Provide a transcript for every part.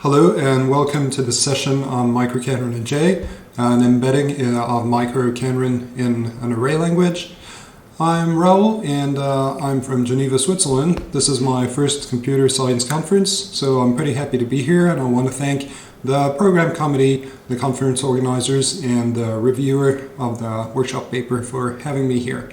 Hello and welcome to the session on MicroKanren and J, an embedding of MicroKanren in an array language. I'm Raoul and I'm from Geneva, Switzerland. This is my first computer science conference, so I'm pretty happy to be here, and I want to thank the program committee, the conference organizers, and the reviewer of the workshop paper for having me here.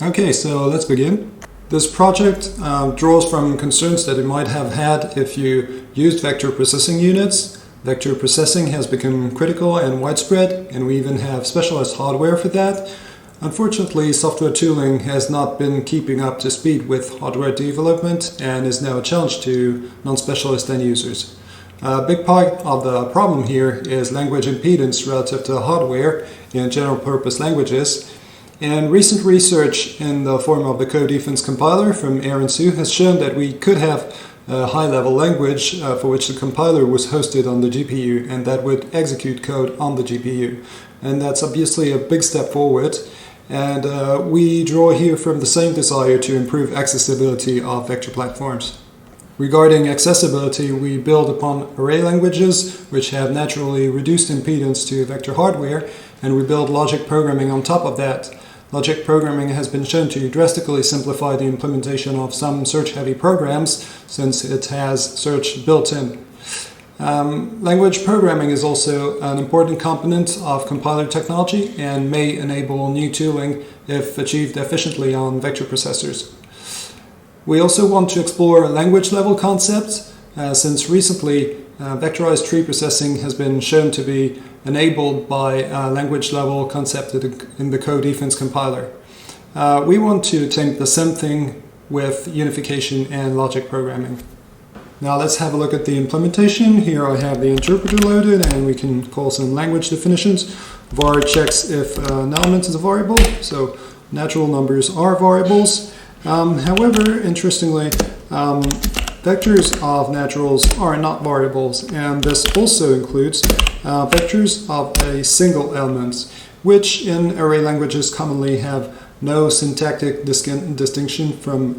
Okay, so let's begin. This project draws from concerns that you might have had if you used vector processing units. Vector processing has become critical and widespread, and we even have specialized hardware for that. Unfortunately, software tooling has not been keeping up to speed with hardware development and is now a challenge to non-specialist end users. A big part of the problem here is language impedance relative to hardware in general-purpose languages. And recent research in the form of the code defense compiler from Aaron Su has shown that we could have a high-level language for which the compiler was hosted on the GPU and that would execute code on the GPU. And that's obviously a big step forward. And we draw here from the same desire to improve accessibility of vector platforms. Regarding accessibility, we build upon array languages which have naturally reduced impedance to vector hardware, and we build logic programming on top of that. Logic programming has been shown to drastically simplify the implementation of some search-heavy programs since it has search built in. Language programming is also an important component of compiler technology and may enable new tooling if achieved efficiently on vector processors. We also want to explore language-level concepts since recently vectorized tree processing has been shown to be enabled by language-level concept in the code defense compiler. We want to attempt the same thing with unification and logic programming. Now let's have a look at the implementation. Here I have the interpreter loaded, and we can call some language definitions. Var checks if an element is a variable, so natural numbers are variables. However, interestingly, vectors of naturals are not variables, and this also includes vectors of a single element, which in array languages commonly have no syntactic distinction from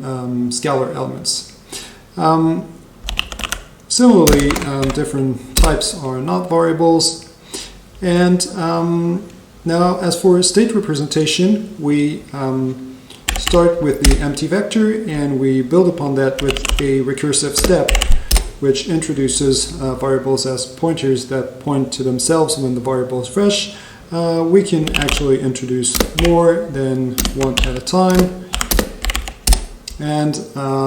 scalar elements. Similarly, different types are not variables. And now as for state representation, we start with the empty vector, and we build upon that with a recursive step, which introduces variables as pointers that point to themselves when the variable is fresh. We can actually introduce more than one at a time, and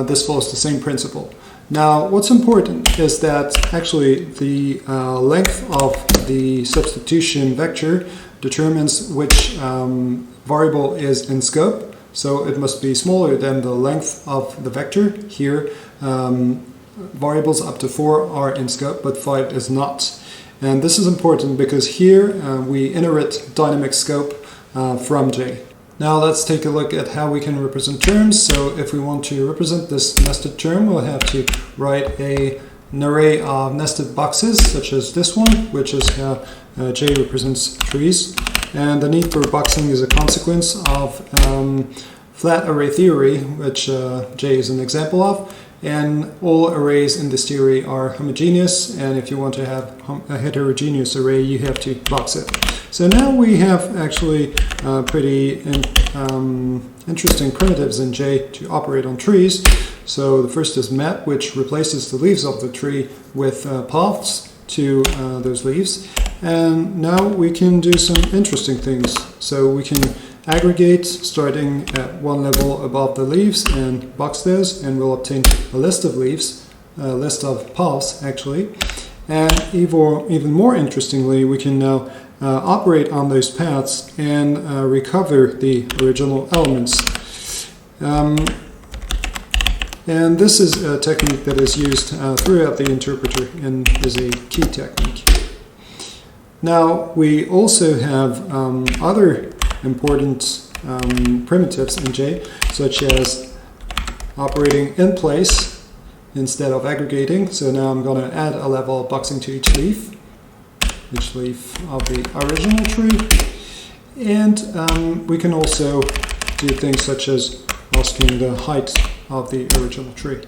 this follows the same principle. Now, what's important is that actually the length of the substitution vector determines which variable is in scope. So it must be smaller than the length of the vector. Here, variables up to 4 are in scope, but 5 is not. And this is important because here we inherit dynamic scope from J. Now let's take a look at how we can represent terms. So if we want to represent this nested term, we'll have to write an array of nested boxes, such as this one, which is how J represents trees. And the need for boxing is a consequence of flat array theory, which J is an example of. And all arrays in this theory are homogeneous, and if you want to have a heterogeneous array, you have to box it. So now we have actually pretty interesting primitives in J to operate on trees. So the first is map, which replaces the leaves of the tree with paths to those leaves. And now we can do some interesting things. So we can aggregate starting at one level above the leaves and box those, and we'll obtain a list of leaves, a list of paths actually. And even more interestingly, we can now operate on those paths and recover the original elements. And this is a technique that is used throughout the interpreter and is a key technique. Now we also have other important primitives in J, such as operating in place instead of aggregating. So now I'm going to add a level of boxing to each leaf of the original tree. And we can also do things such as asking the height of the original tree.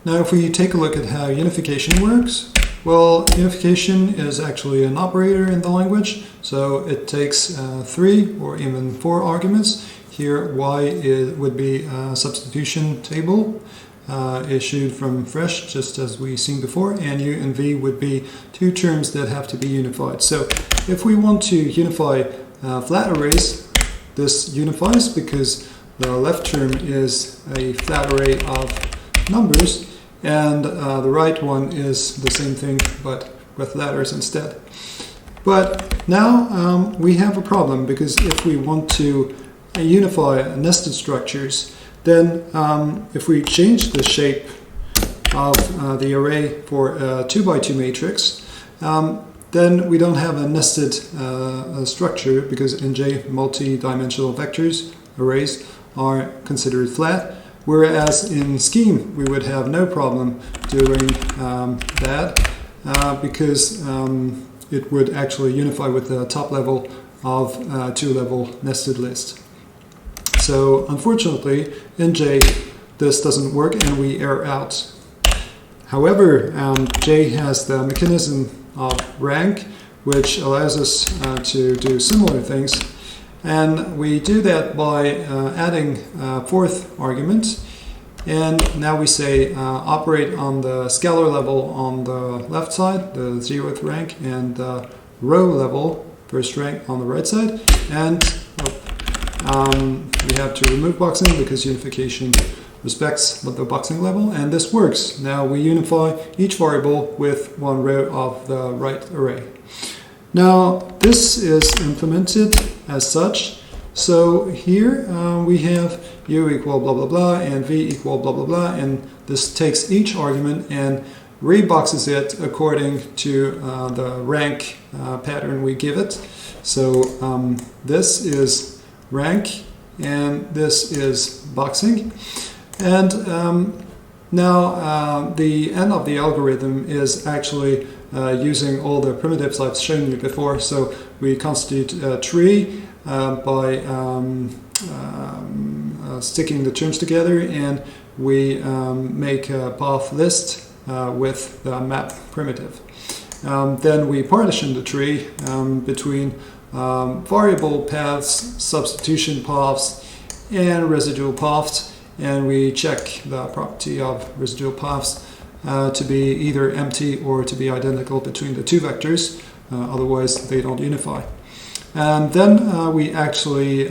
Now if we take a look at how unification works, Well, unification is actually an operator in the language, so it takes 3 or even 4 arguments. Here, y would be a substitution table issued from fresh, just as we seen before, and u and v would be 2 terms that have to be unified. So if we want to unify flat arrays, this unifies because the left term is a flat array of numbers, and the right one is the same thing but with letters instead. But now we have a problem, because if we want to unify nested structures, then if we change the shape of the array for a 2x2 matrix, then we don't have a nested structure, because in J multi-dimensional vectors arrays are considered flat, whereas in scheme we would have no problem doing that because it would actually unify with the top level of a 2-level nested list. So unfortunately in J this doesn't work and we error out. However, J has the mechanism of rank, which allows us to do similar things. And we do that by adding a 4th argument. And now we say operate on the scalar level on the left side, the 0th rank, and the row level, 1st rank, on the right side. And we have to remove boxing because unification respects the boxing level, and this works. Now we unify each variable with 1 row of the right array. Now this is implemented as such. So here we have u equal blah blah blah and v equal blah blah blah, and this takes each argument and reboxes it according to the rank pattern we give it. So this is rank and this is boxing. And now the end of the algorithm is actually using all the primitives I've shown you before. So we constitute a tree by sticking the terms together, and we make a path list with the map primitive. Then we partition the tree between variable paths, substitution paths, and residual paths, and we check the property of residual paths to be either empty or to be identical between the 2 vectors, otherwise they don't unify. And then we actually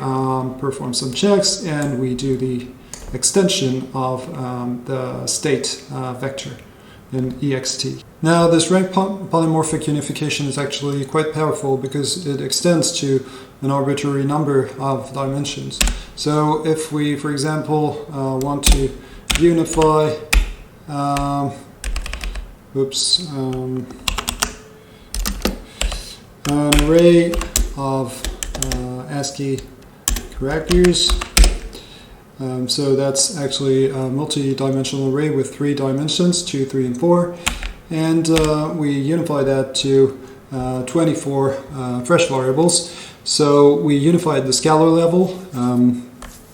perform some checks, and we do the extension of the state vector in ext. Now this rank-polymorphic unification is actually quite powerful because it extends to an arbitrary number of dimensions. So if we, for example, want to unify an array of ASCII characters, so that's actually a multi-dimensional array with 3 dimensions, 2, 3, and 4, and we unify that to 24 fresh variables. So we unified the scalar level,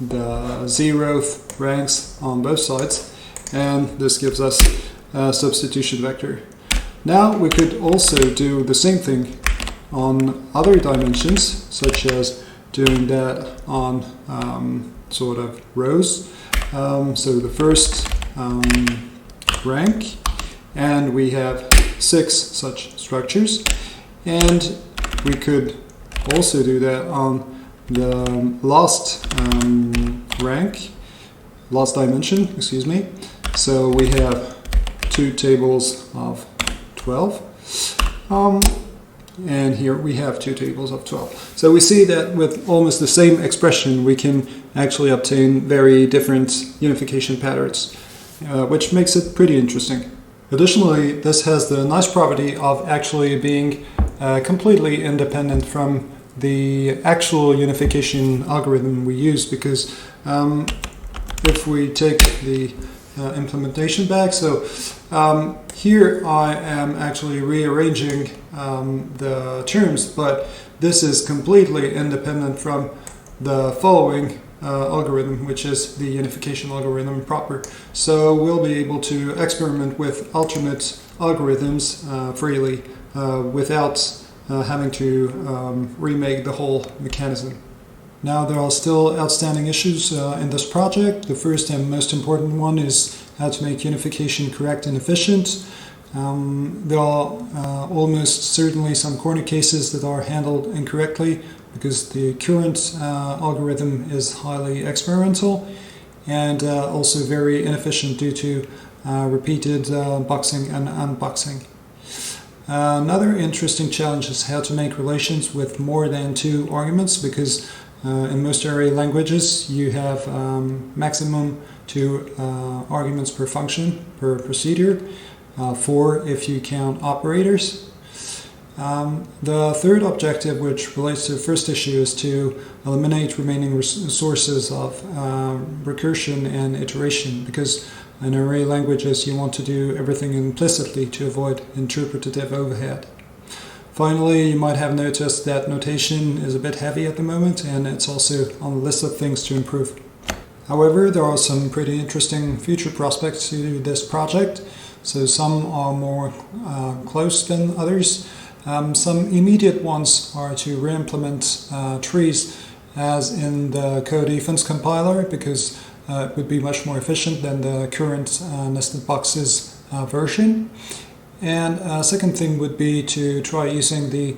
the 0th ranks on both sides, and this gives us a substitution vector. Now we could also do the same thing on other dimensions, such as doing that on sort of rows. So the first rank, and we have 6 such structures, and we could also do that on the last last dimension, excuse me. So we have 2 tables of 12. And here we have 2 tables of 12. So we see that with almost the same expression we can actually obtain very different unification patterns, which makes it pretty interesting. Additionally, this has the nice property of actually being completely independent from the actual unification algorithm we use, because if we take the implementation back, so here I am actually rearranging the terms, but this is completely independent from the following algorithm, which is the unification algorithm proper. So we'll be able to experiment with alternate algorithms freely without having to remake the whole mechanism. Now, there are still outstanding issues in this project. The first and most important one is how to make unification correct and efficient. There are almost certainly some corner cases that are handled incorrectly because the current algorithm is highly experimental and also very inefficient due to repeated boxing and unboxing. Another interesting challenge is how to make relations with more than 2 arguments, because in most array languages you have maximum 2 arguments per function, per procedure, 4 if you count operators. The third objective, which relates to the first issue, is to eliminate remaining sources of recursion and iteration, because in array languages you want to do everything implicitly to avoid interpretative overhead. Finally, you might have noticed that notation is a bit heavy at the moment, and it's also on the list of things to improve. However, there are some pretty interesting future prospects to this project, so some are more close than others. Some immediate ones are to re-implement trees as in the codefense compiler, because it would be much more efficient than the current nested boxes version. And a second thing would be to try using the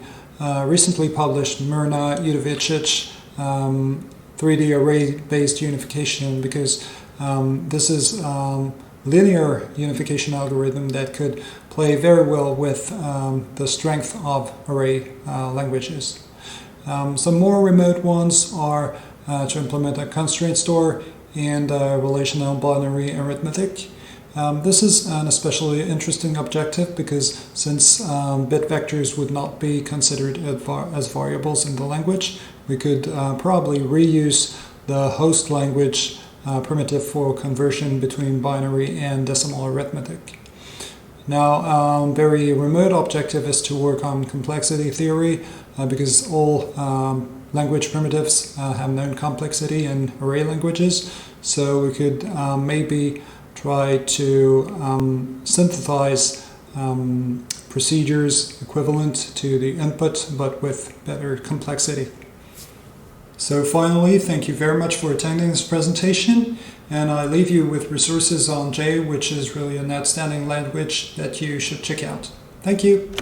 recently published Myrna-Udovicic 3D array-based unification, because this is linear unification algorithm that could play very well with the strength of array languages. Some more remote ones are to implement a constraint store and relational binary arithmetic. This is an especially interesting objective because since bit vectors would not be considered as variables in the language, we could probably reuse the host language primitive for conversion between binary and decimal arithmetic. Now, very remote objective is to work on complexity theory because all language primitives have known complexity in array languages, so we could maybe try to synthesize procedures equivalent to the input but with better complexity. So finally, thank you very much for attending this presentation, and I leave you with resources on J, which is really an outstanding language that you should check out. Thank you.